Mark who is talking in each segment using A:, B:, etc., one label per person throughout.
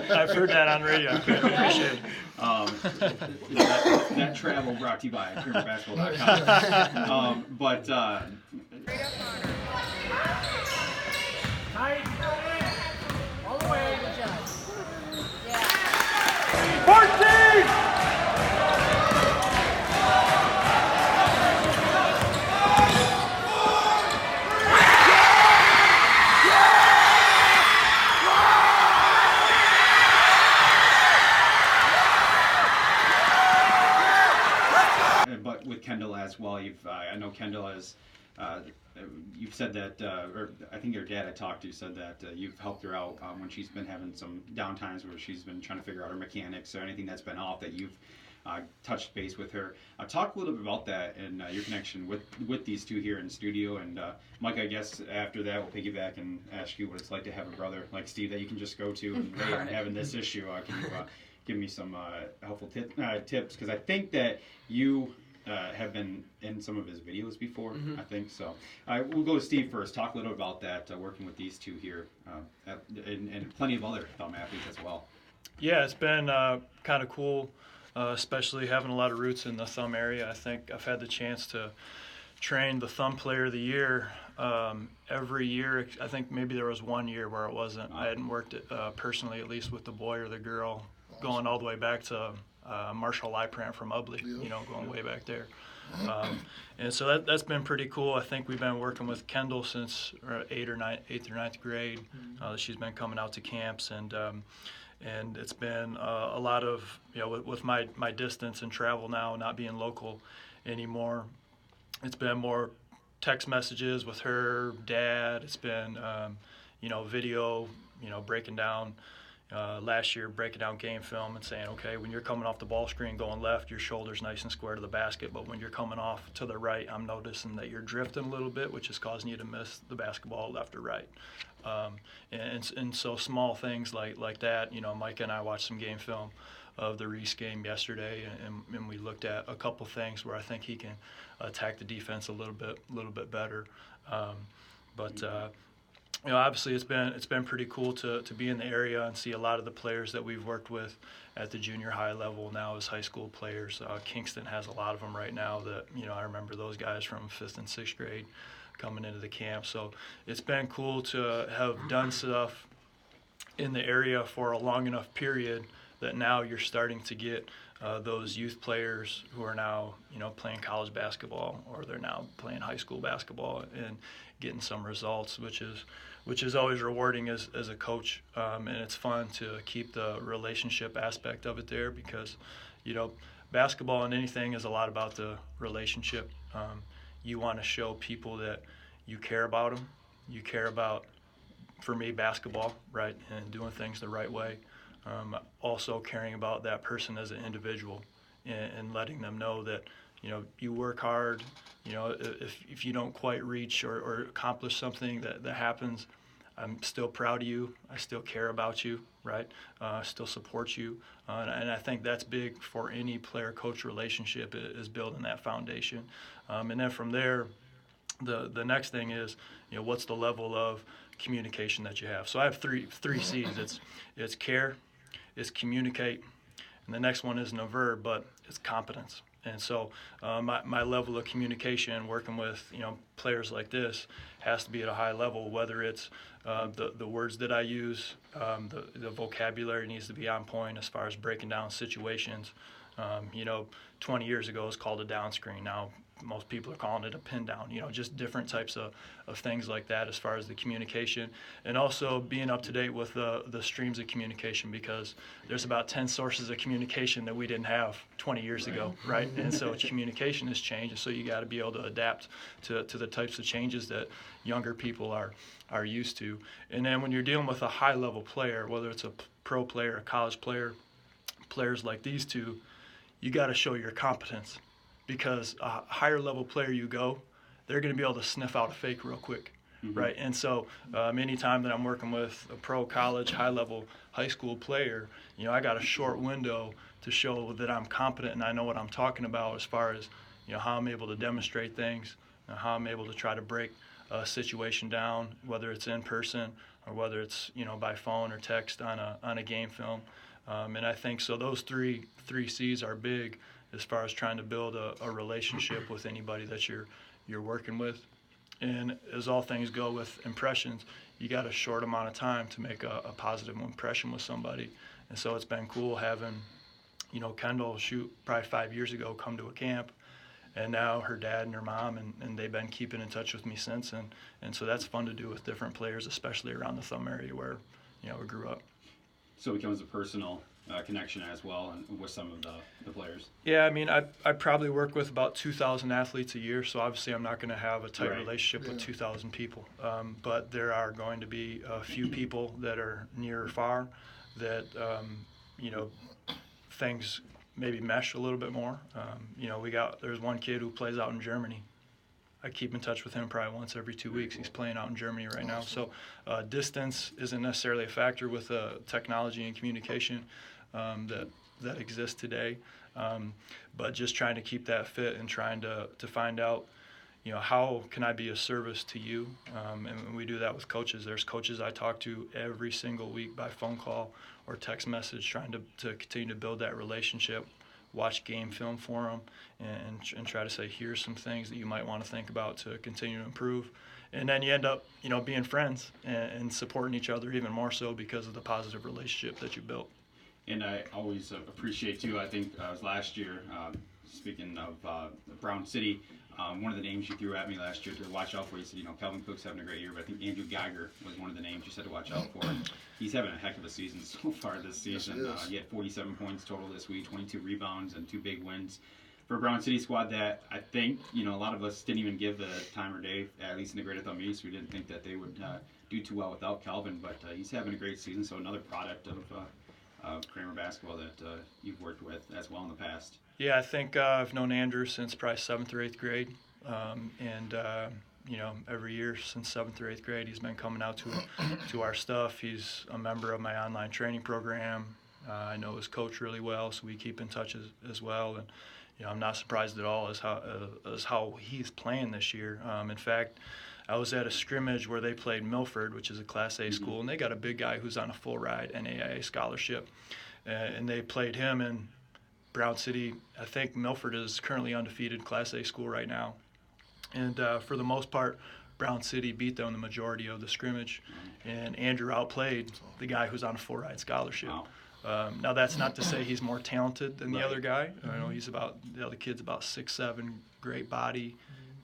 A: I've heard that on radio. I appreciate it.
B: That travel brought to you by CramerBasketball.com.
C: Tight. All the way. Good job. Yeah. 14!
B: But with Kendal as well, I know Kendal has. You've said that, or I think your dad I talked to said that you've helped her out when she's been having some downtimes where she's been trying to figure out her mechanics or anything that's been off, that you've touched base with her. Talk a little bit about that and your connection with these two here in the studio. And Mike, I guess after that we'll piggyback and ask you what it's like to have a brother like Steve that you can just go to and hey, I'm having this issue. Can you give me some helpful tips? Because I think that you have been in some of his videos before, I think. So we'll go to Steve first. Talk a little about that, working with these two here, and plenty of other thumb athletes as well.
A: Yeah, it's been kind of cool, especially having a lot of roots in the thumb area. I think I've had the chance to train the thumb player of the year every year. I think maybe there was 1 year where it wasn't. I hadn't worked it personally, at least with the boy or the girl, going all the way back to Marshall Liprant from Ubley, going way back there. And so that's been pretty cool. I think we've been working with Kendal since 8th or 9th grade. She's been coming out to camps, and it's been a lot of, with my distance and travel now, not being local anymore, it's been more text messages with her dad. It's been, video, breaking down. Last year, breaking down game film and saying, okay, when you're coming off the ball screen going left, your shoulder's nice and square to the basket, but when you're coming off to the right, I'm noticing that you're drifting a little bit, which is causing you to miss the basketball left or right. And so small things like that, Micah and I watched some game film of the Reese game yesterday, and we looked at a couple things where I think he can attack the defense a little bit better. Obviously it's been pretty cool to be in the area and see a lot of the players that we've worked with at the junior high level now as high school players. Kingston has a lot of them right now that, I remember those guys from 5th and 6th grade coming into the camp. So it's been cool to have done stuff in the area for a long enough period that now you're starting to get those youth players who are now, playing college basketball, or they're now playing high school basketball and getting some results, which is always rewarding as a coach, and it's fun to keep the relationship aspect of it there, because basketball and anything is a lot about the relationship. You want to show people that you care about them, you care about, for me, basketball, right, and doing things the right way. Also caring about that person as an individual, and letting them know that you work hard. If you don't quite reach or accomplish something that happens, I'm still proud of you. I still care about you, right? Still support you, and I think that's big for any player-coach relationship, is building that foundation. And then from there, the next thing is, what's the level of communication that you have? So I have three C's. It's care, it's communicate, and the next one isn't a verb, but it's competence. And so my level of communication, working with players like this, has to be at a high level. Whether it's the words that I use, the vocabulary needs to be on point as far as breaking down situations. 20 years ago it was called a down screen. Now most people are calling it a pin down. Just different types of things like that as far as the communication, and also being up to date with the streams of communication, because there's about 10 sources of communication that we didn't have 20 years ago, right? And so communication has changed, and so you got to be able to adapt to the types of changes that younger people are used to. And then when you're dealing with a high level player, whether it's a pro player, a college player, players like these two, you got to show your competence, because a higher level player you go, they're going to be able to sniff out a fake real quick, right? And so anytime that I'm working with a pro, college, high level, high school player, I got a short window to show that I'm competent and I know what I'm talking about, as far as how I'm able to demonstrate things, how I'm able to try to break a situation down, whether it's in person or whether it's by phone or text on a game film. And I think so. Those three C's are big as far as trying to build a relationship with anybody that you're working with. And as all things go with impressions, you got a short amount of time to make a positive impression with somebody. And so it's been cool having, Kendal, probably 5 years ago, come to a camp, and now her dad and her mom, and they've been keeping in touch with me since. And so that's fun to do with different players, especially around the Thumb area where, we grew up.
B: So it becomes a personal connection as well, and with some of the players.
A: Yeah, I mean, I probably work with about 2,000 athletes a year, so obviously I'm not going to have a tight relationship with 2,000 people. But there are going to be a few people that are near or far that, things maybe mesh a little bit more. There's one kid who plays out in Germany. I keep in touch with him probably once every 2 weeks. He's playing out in Germany right now. So distance isn't necessarily a factor with technology and communication that exists today. But just trying to keep that fit and trying to find out, how can I be of service to you? And we do that with coaches. There's coaches I talk to every single week by phone call or text message, trying to continue to build that relationship, watch game film for them, and try to say, here's some things that you might want to think about to continue to improve. And then you end up, being friends and supporting each other even more so because of the positive relationship that you built.
B: And I always appreciate, too, I think it was last year, speaking of Brown City, one of the names you threw at me last year to watch out for, you said, Calvin Cook's having a great year, but I think Andrew Geiger was one of the names you said to watch out for. He's having a heck of a season so far this season. He had 47 points total this week, 22 rebounds, and 2 big wins for a Brown City squad that I think, a lot of us didn't even give the time or day, at least in the Greater Thumb East. We didn't think that they would do too well without Calvin, but he's having a great season, so another product of Cramer basketball that you've worked with as well in the past.
A: Yeah, I think I've known Andrew since probably 7th or 8th grade. Every year since 7th or 8th grade, he's been coming out to our stuff. He's a member of my online training program. I know his coach really well, so we keep in touch as well. And I'm not surprised at all as how he's playing this year. In fact, I was at a scrimmage where they played Milford, which is a Class A school, and they got a big guy who's on a full ride NAIA scholarship, and they played him in Brown City. I think Milford is currently undefeated Class A school right now. And for the most part, Brown City beat them the majority of the scrimmage, and Andrew outplayed the guy who's on a full ride scholarship.
B: Wow.
A: Now that's not to say he's more talented than the other guy. The other kid's about 6'7", great body,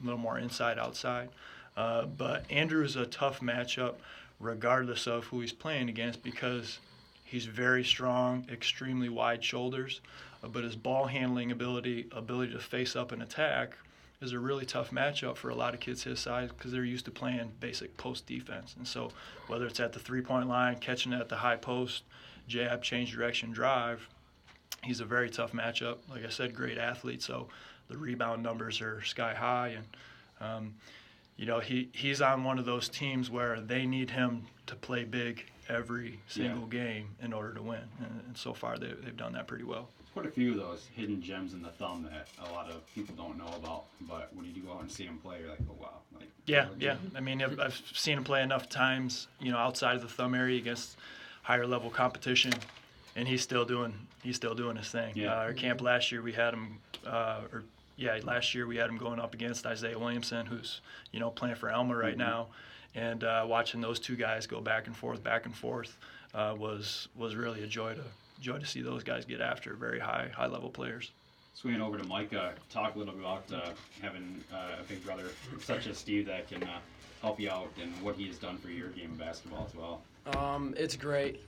A: a little more inside outside. But Andrew is a tough matchup regardless of who he's playing against because he's very strong, extremely wide shoulders, but his ball handling ability to face up and attack is a really tough matchup for a lot of kids his size because they're used to playing basic post defense. And so whether it's at the three-point line, catching it at the high post, jab, change direction, drive, he's a very tough matchup. Like I said, great athlete, so the rebound numbers are sky high. And, he's on one of those teams where they need him to play big every single game in order to win. And so far they've done that pretty well.
B: Quite a few of those hidden gems in the thumb that a lot of people don't know about, but when you do go out and see him play, you're like, oh wow.
A: Yeah. I mean, I've seen him play enough times, outside of the thumb area against higher level competition, and he's still doing his thing.
B: Yeah.
A: Our camp last year we had him, last year we had him going up against Isaiah Williamson, who's playing for Elma right now, and watching those two guys go back and forth was really a joy to see those guys get after very high level players.
B: Swinging over to Micah, talk a little bit about having a big brother such as Steve that can help you out and what he has done for your game of basketball as well.
D: It's great.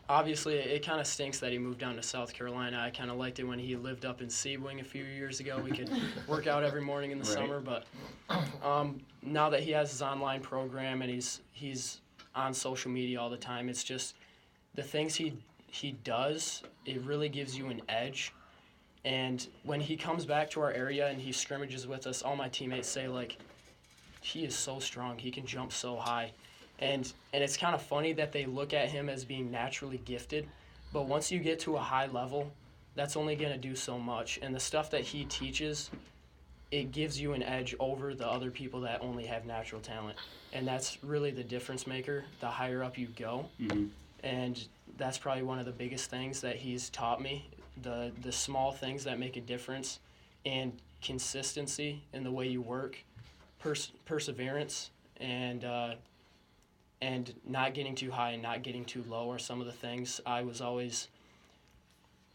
D: Obviously, it kind of stinks that he moved down to South Carolina. I kind of liked it when he lived up in Sebring a few years ago. We could work out every morning in the summer, but now that he has his online program and he's on social media all the time, it's just the things he does, it really gives you an edge. And when he comes back to our area and he scrimmages with us, all my teammates say, he is so strong. He can jump so high. And it's kind of funny that they look at him as being naturally gifted. But once you get to a high level, that's only going to do so much. And the stuff that he teaches, it gives you an edge over the other people that only have natural talent. And that's really the difference maker the higher up you go.
B: Mm-hmm.
D: And that's probably one of the biggest things that he's taught me, the small things that make a difference, and consistency in the way you work, perseverance, and not getting too high and not getting too low are some of the things.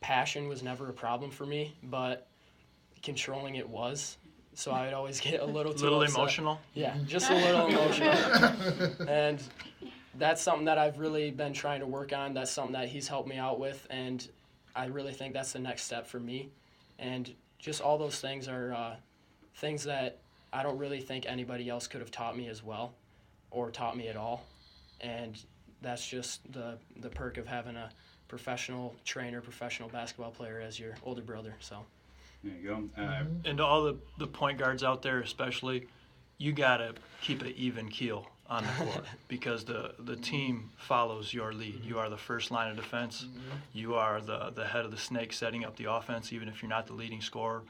D: Passion was never a problem for me, but controlling it was. So I would always get a little too upset.
A: Emotional.
D: Yeah, just a little emotional. And that's something that I've really been trying to work on. That's something that he's helped me out with, and I really think that's the next step for me. And just all those things are things that I don't really think anybody else could have taught me as well or taught me at all. And that's just the perk of having a professional trainer, professional basketball player as your older brother. So.
B: There you go.
A: And to all the point guards out there especially, you got to keep an even keel on the court because the team follows your lead. You are the first line of defense. You are the head of the snake setting up the offense, even if you're not the leading scorer.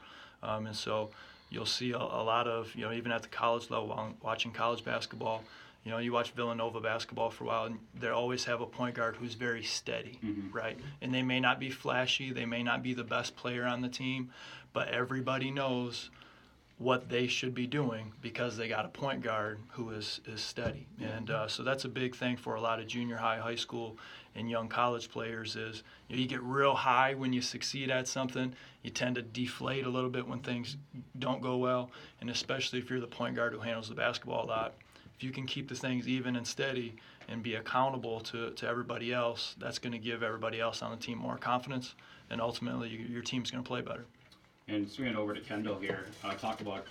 A: And so you'll see a lot of, even at the college level, while watching college basketball, you watch Villanova basketball for a while, and they always have a point guard who's very steady, right? And they may not be flashy, they may not be the best player on the team, but everybody knows what they should be doing because they got a point guard who is steady. And so that's a big thing for a lot of junior high, high school, and young college players is you get real high when you succeed at something. You tend to deflate a little bit when things don't go well, and especially if you're the point guard who handles the basketball a lot. If you can keep the things even and steady and be accountable to everybody else, that's going to give everybody else on the team more confidence, and ultimately your team's going to play better.
B: And swinging over to Kendal here, talk about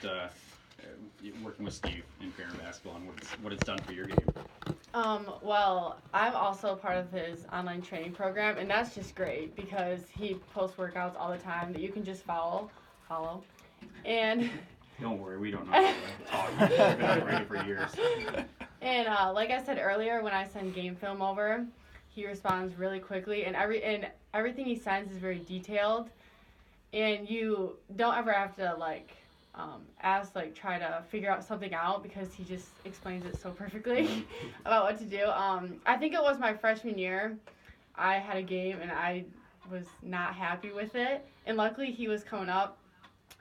B: working with Steve in Cramer basketball and what it's done for your game.
E: Well, I'm also part of his online training program, and that's just great because he posts workouts all the time that you can just follow. And
B: don't worry, we don't know how to talk. We've been on the radio for years.
E: And like I said earlier, when I send game film over, he responds really quickly, and everything he sends is very detailed. And you don't ever have to try to figure out something out because he just explains it so perfectly about what to do. I think it was my freshman year. I had a game and I was not happy with it. And luckily he was coming up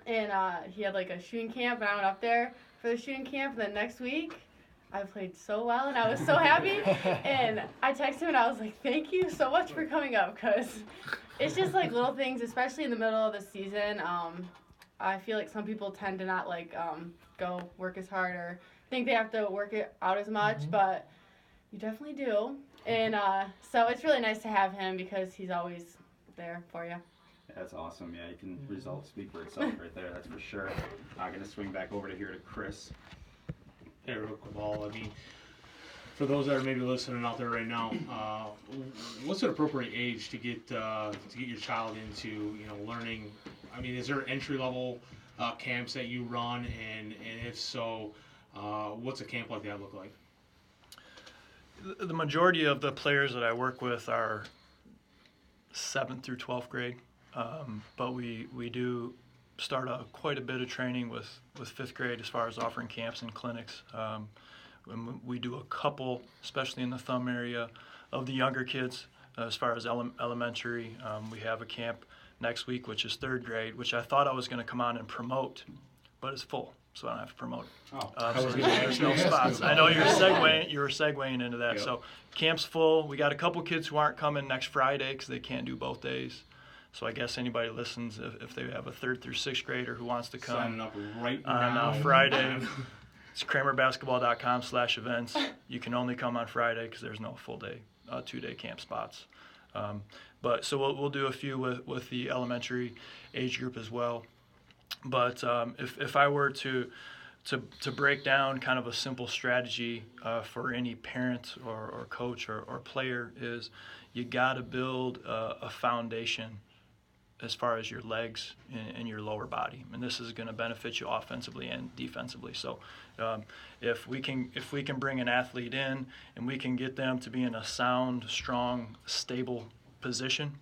E: and he had a shooting camp, and I went up there for the shooting camp. And then next week I played so well and I was so happy. And I texted him and I was like, thank you so much for coming up, because it's just little things, especially in the middle of the season. I feel like some people tend to not go work as hard or think they have to work it out as much, but you definitely do. And so it's really nice to have him because he's always there for you.
B: That's awesome. Yeah, you can results speak for itself right there. That's for sure. I'm gonna swing back over to Chris.
F: Hey, real quick, Paul. For those that are maybe listening out there right now, what's an appropriate age to get your child into learning? Is there entry level camps that you run, and if so, what's a camp like that look like?
A: The majority of the players that I work with are 7th through 12th grade, but we do start quite a bit of training with 5th grade as far as offering camps and clinics. We do a couple, especially in the Thumb area, of the younger kids as far as elementary. We have a camp next week, which is 3rd grade, which I thought I was going to come on and promote, but it's full, so I don't have to promote it. So there's no spots. I know you were segueing into that. Yep. So camp's full. We got a couple kids who aren't coming next Friday because they can't do both days. So I guess anybody listens, if they have a 3rd through 6th grader who wants to come
F: signing up right
A: on Friday. It's cramerbasketball.com/events. You can only come on Friday because there's no full day, 2-day camp spots. But so we'll do a few with the elementary age group as well. But if I were to break down kind of a simple strategy for any parent or coach or player, is you got to build a foundation as far as your legs and your lower body, and this is going to benefit you offensively and defensively. So if we can bring an athlete in and we can get them to be in a sound, strong, stable position,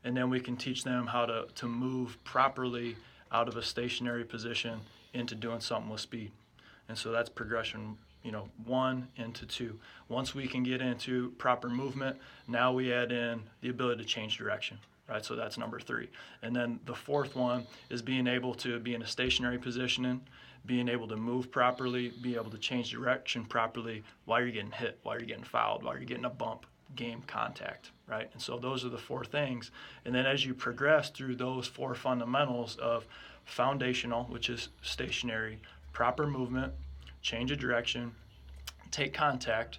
A: and then we can teach them how to move properly out of a stationary position into doing something with speed. And so that's progression, 1 into 2. Once we can get into proper movement, now we add in the ability to change direction, right? So that's number 3. And then the 4th one is being able to be in a stationary positioning, being able to move properly, be able to change direction properly while you're getting hit, while you're getting fouled, while you're getting a bump, game contact, right? And so those are the 4 things. And then as you progress through those 4 fundamentals of foundational, which is stationary, proper movement, change of direction, take contact,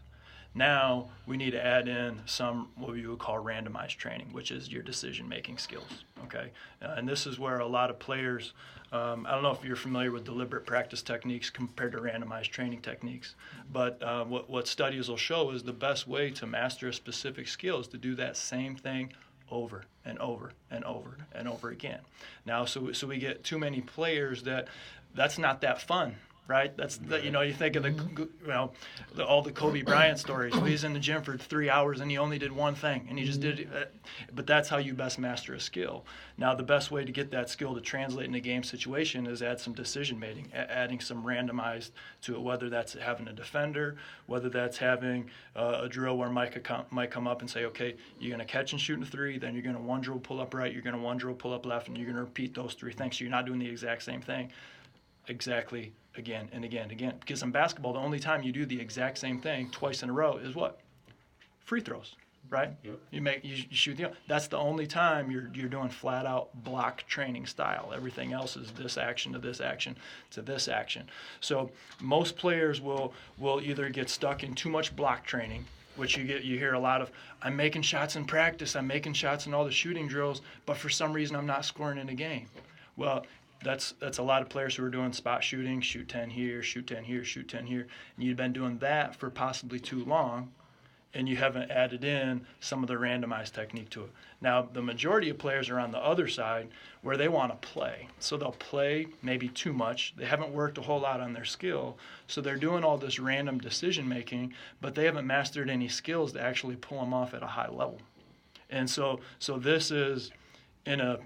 A: now we need to add in some what we would call randomized training, which is your decision-making skills, okay? And this is where a lot of players, I don't know if you're familiar with deliberate practice techniques compared to randomized training techniques, but what studies will show is the best way to master a specific skill is to do that same thing over and over and over and over again. Now, so we get too many players that's not that fun. Right? You think of all the Kobe Bryant stories. Well, he's in the gym for 3 hours and he only did one thing and he just did it. But that's how you best master a skill. Now, the best way to get that skill to translate in a game situation is add some decision making, adding some randomized to it, whether that's having a defender, whether that's having a drill where Micah might come up and say, okay, you're going to catch and shoot in 3, then you're going to 1 drill pull up right, you're going to 1 drill pull up left, and you're going to repeat those 3 things. So you're not doing the exact same thing exactly again and again and again. Because in basketball, the only time you do the exact same thing twice in a row is what? Free throws, right? Yep. You shoot that's the only time you're doing flat out block training style. Everything else is this action to this action to this action. So most players will either get stuck in too much block training, which you hear a lot of, I'm making shots in practice, I'm making shots in all the shooting drills, but for some reason I'm not scoring in a game. Well, that's a lot of players who are doing spot shooting, shoot 10 here, shoot 10 here, shoot 10 here. And you've been doing that for possibly too long, and you haven't added in some of the randomized technique to it. Now, the majority of players are on the other side where they want to play. So they'll play maybe too much. They haven't worked a whole lot on their skill. So they're doing all this random decision making, but they haven't mastered any skills to actually pull them off at a high level. And so this is in a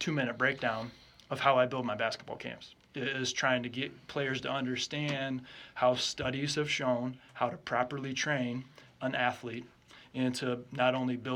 A: 2-minute breakdown of how I build my basketball camps, is trying to get players to understand how studies have shown how to properly train an athlete and to not only build